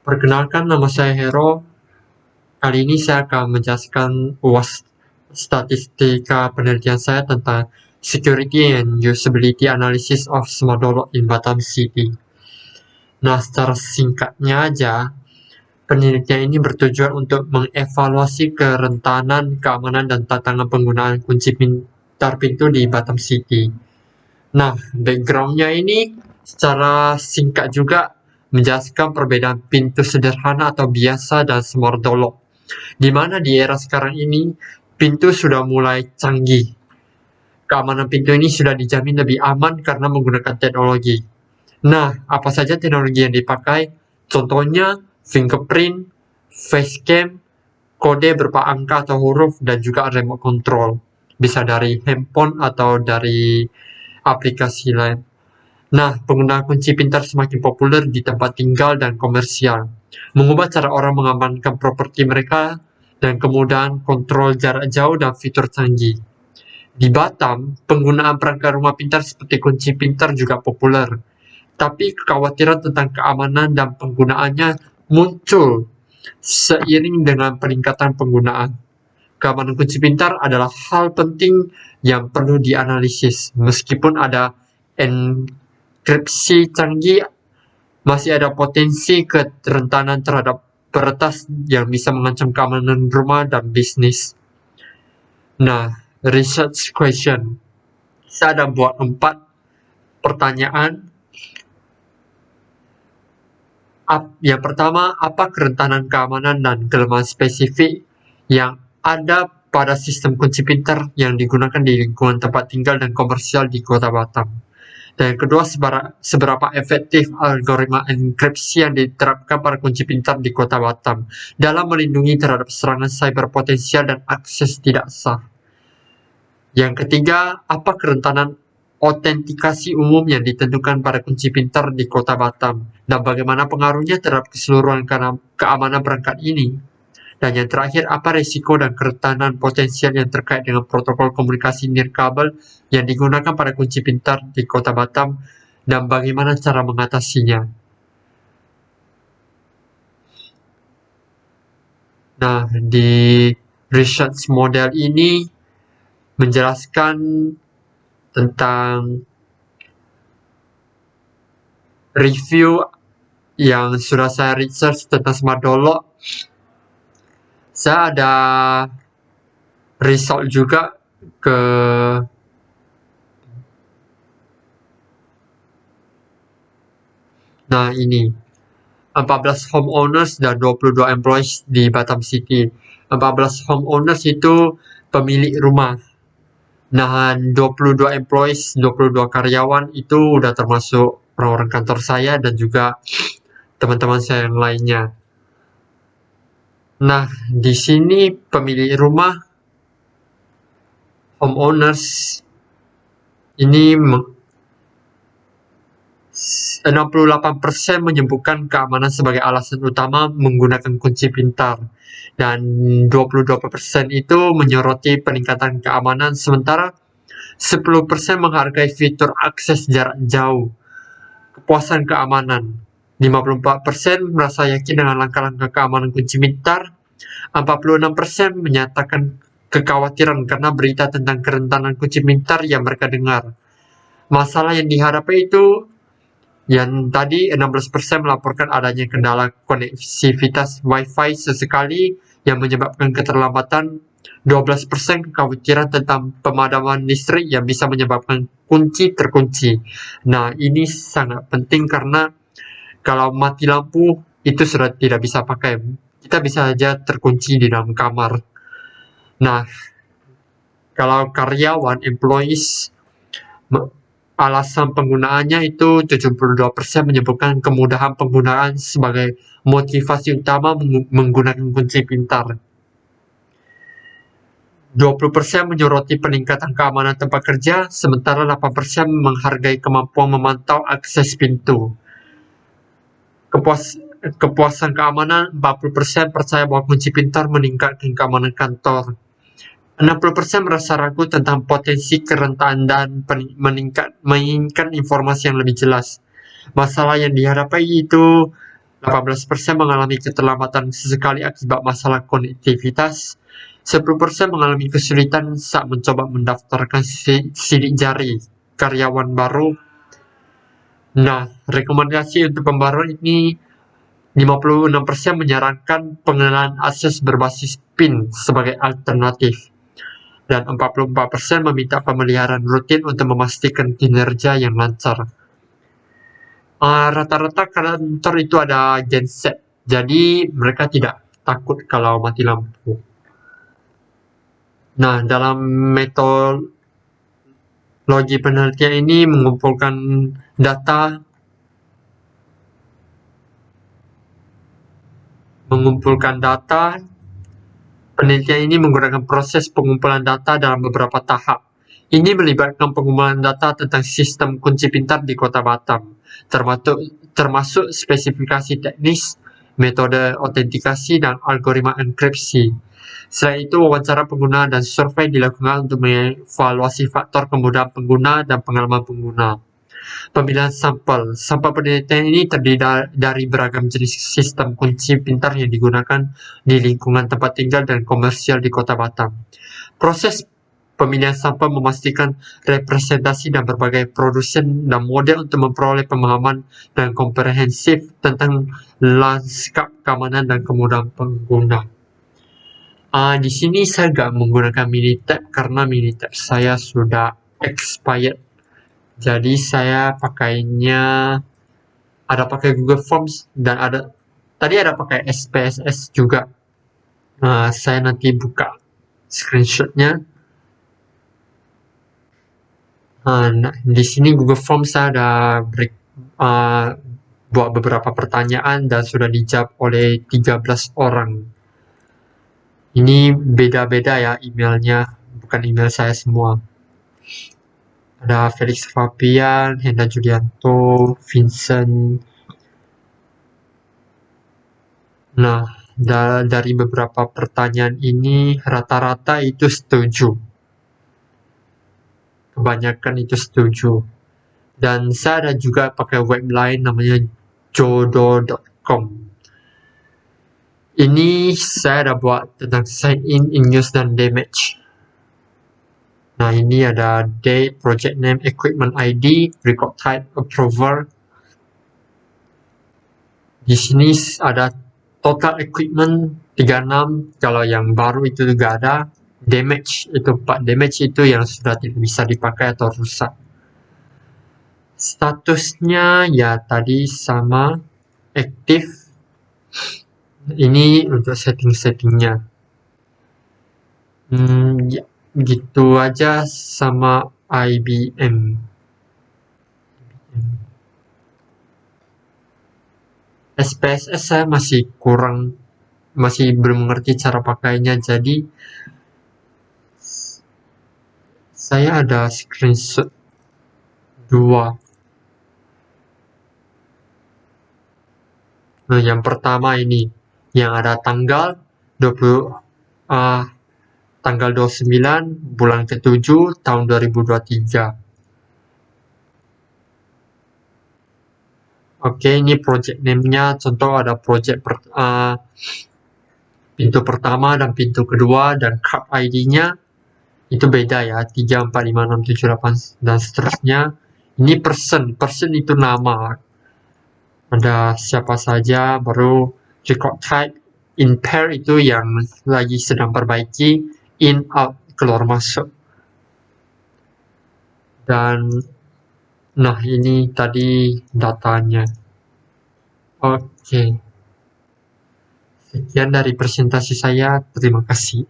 Perkenalkan, nama saya Hero. Kali ini saya akan menjelaskan statistika penelitian saya tentang Security and Usability Analysis of Smart Download in Batam City. Nah, secara singkatnya aja, penelitian ini bertujuan untuk mengevaluasi kerentanan, keamanan, dan tantangan penggunaan kunci pintar pintu di Batam City. Nah, backgroundnya ini secara singkat juga menjelaskan perbedaan pintu sederhana atau biasa dan smart door lock, di mana di era sekarang ini pintu sudah mulai canggih. Keamanan pintu ini sudah dijamin lebih aman karena menggunakan teknologi. Nah, apa saja teknologi yang dipakai? Contohnya fingerprint, facecam, kode berupa angka atau huruf, dan juga remote control. Bisa dari handphone atau dari aplikasi lain. Nah, penggunaan kunci pintar semakin populer di tempat tinggal dan komersial, mengubah cara orang mengamankan properti mereka dan kemudahan kontrol jarak jauh dan fitur canggih. Di Batam, penggunaan perangkat rumah pintar seperti kunci pintar juga populer, tapi kekhawatiran tentang keamanan dan penggunaannya muncul seiring dengan peningkatan penggunaan. Keamanan kunci pintar adalah hal penting yang perlu dianalisis. Meskipun ada enkripsi canggih, masih ada potensi kerentanan terhadap peretas yang bisa mengancam keamanan rumah dan bisnis. Nah, research question. Saya ada buat 4 pertanyaan. Yang pertama, apa kerentanan keamanan dan kelemahan spesifik yang ada pada sistem kunci pintar yang digunakan di lingkungan tempat tinggal dan komersial di Kota Batam? Dan yang kedua, seberapa efektif algoritma enkripsi yang diterapkan pada kunci pintar di Kota Batam dalam melindungi terhadap serangan cyber potensial dan akses tidak sah? Yang ketiga, apa kerentanan autentikasi umum yang ditentukan pada kunci pintar di Kota Batam, dan bagaimana pengaruhnya terhadap keseluruhan keamanan perangkat ini? Dan yang terakhir, apa risiko dan kerentanan potensial yang terkait dengan protokol komunikasi nirkabel yang digunakan pada kunci pintar di Kota Batam, dan bagaimana cara mengatasinya? Nah, di research model ini menjelaskan tentang review yang sudah saya research tentang smart door lock. Saya ada result juga ke ini 14 homeowners dan 22 employees di Batam City. 14 homeowners itu pemilik rumah. Nah, 22 employees, 22 karyawan itu udah termasuk orang-orang kantor saya dan juga teman-teman saya yang lainnya. Nah, di sini pemilik rumah, homeowners, ini 68% menyebutkan keamanan sebagai alasan utama menggunakan kunci pintar, dan 22% itu menyoroti peningkatan keamanan, sementara 10% menghargai fitur akses jarak jauh, kepuasan keamanan. 54% merasa yakin dengan langkah-langkah keamanan kunci pintar. 46% menyatakan kekhawatiran karena berita tentang kerentanan kunci pintar yang mereka dengar. Masalah yang dihadapi itu yang tadi 16% melaporkan adanya kendala konektivitas Wi-Fi sesekali yang menyebabkan keterlambatan. 12% kekhawatiran tentang pemadaman listrik yang bisa menyebabkan kunci terkunci. Nah, ini sangat penting karena kalau mati lampu itu sudah tidak bisa pakai. Kita bisa saja terkunci di dalam kamar. Nah, kalau karyawan, employees, alasan penggunaannya itu 72% menyebutkan kemudahan penggunaan sebagai motivasi utama menggunakan kunci pintar. 20% menyoroti peningkatan keamanan tempat kerja, sementara 8% menghargai kemampuan memantau akses pintu. Kepuasan keamanan, 40% percaya bahwa kunci pintar meningkatkan keamanan kantor. 60% merasa ragu tentang potensi kerentanan dan menginginkan informasi yang lebih jelas. Masalah yang dihadapi itu 18% mengalami keterlambatan sesekali akibat masalah konektivitas, 10% mengalami kesulitan saat mencoba mendaftarkan sidik jari karyawan baru. Nah, rekomendasi untuk pembaruan ini 56% menyarankan pengenalan akses berbasis PIN sebagai alternatif, dan 44% meminta pemeliharaan rutin untuk memastikan kinerja yang lancar. Rata-rata kantor itu ada genset, jadi mereka tidak takut kalau mati lampu. Nah, dalam metodologi penelitian ini mengumpulkan data penelitian ini menggunakan proses pengumpulan data dalam beberapa tahap. Ini melibatkan pengumpulan data tentang sistem kunci pintar di Kota Batam, termasuk spesifikasi teknis, metode autentikasi, dan algoritma enkripsi. Selain itu, wawancara pengguna dan survei dilakukan untuk mengevaluasi faktor kemudahan pengguna dan pengalaman pengguna. Pemilihan sampel penelitian ini terdiri dari beragam jenis sistem kunci pintar yang digunakan di lingkungan tempat tinggal dan komersial di Kota Batam. Proses pemilihan sampel memastikan representasi dan berbagai produsen dan model untuk memperoleh pemahaman dan komprehensif tentang lanskap keamanan dan kemudahan pengguna. Di sini saya nggak menggunakan Minitab karena Minitab saya sudah expired. Jadi saya pakainya ada pakai Google Forms dan tadi ada pakai SPSS juga. Saya nanti buka screenshotnya. Nah, di sini Google Forms saya ada buat beberapa pertanyaan dan sudah dijawab oleh 13 orang. Ini beda-beda ya emailnya, bukan email saya semua. Ada Felix Fabian, Hendra Julianto, Vincent. Nah, dari beberapa pertanyaan ini rata-rata itu setuju. Kebanyakan itu setuju. Dan saya ada juga pakai web lain namanya jodo.com. Ini saya ada buat tentang sign in use dan damage. Nah, ini ada date, project name, equipment ID, record type, approver. Di sini ada total equipment 36, kalau yang baru itu juga ada. Damage itu 4, damage itu yang sudah tidak bisa dipakai atau rusak. Statusnya ya tadi sama, aktif. Ini untuk setting-settingnya. Ya, gitu aja sama IBM. SPSS saya masih belum mengerti cara pakainya, jadi saya ada screenshot 2. Nah, yang pertama ini yang ada tanggal 29 bulan ke-7 tahun 2023. Oke, ini project name-nya, contoh ada project pintu pertama dan pintu kedua, dan card ID-nya itu beda ya, 3, 4, 5, 6, 7, 8, dan seterusnya. Ini person itu nama, ada siapa saja. Baru record type, in pair itu yang lagi sedang perbaiki, in, out, keluar masuk. Dan nah, ini tadi datanya. Oke. Sekian dari presentasi saya, terima kasih.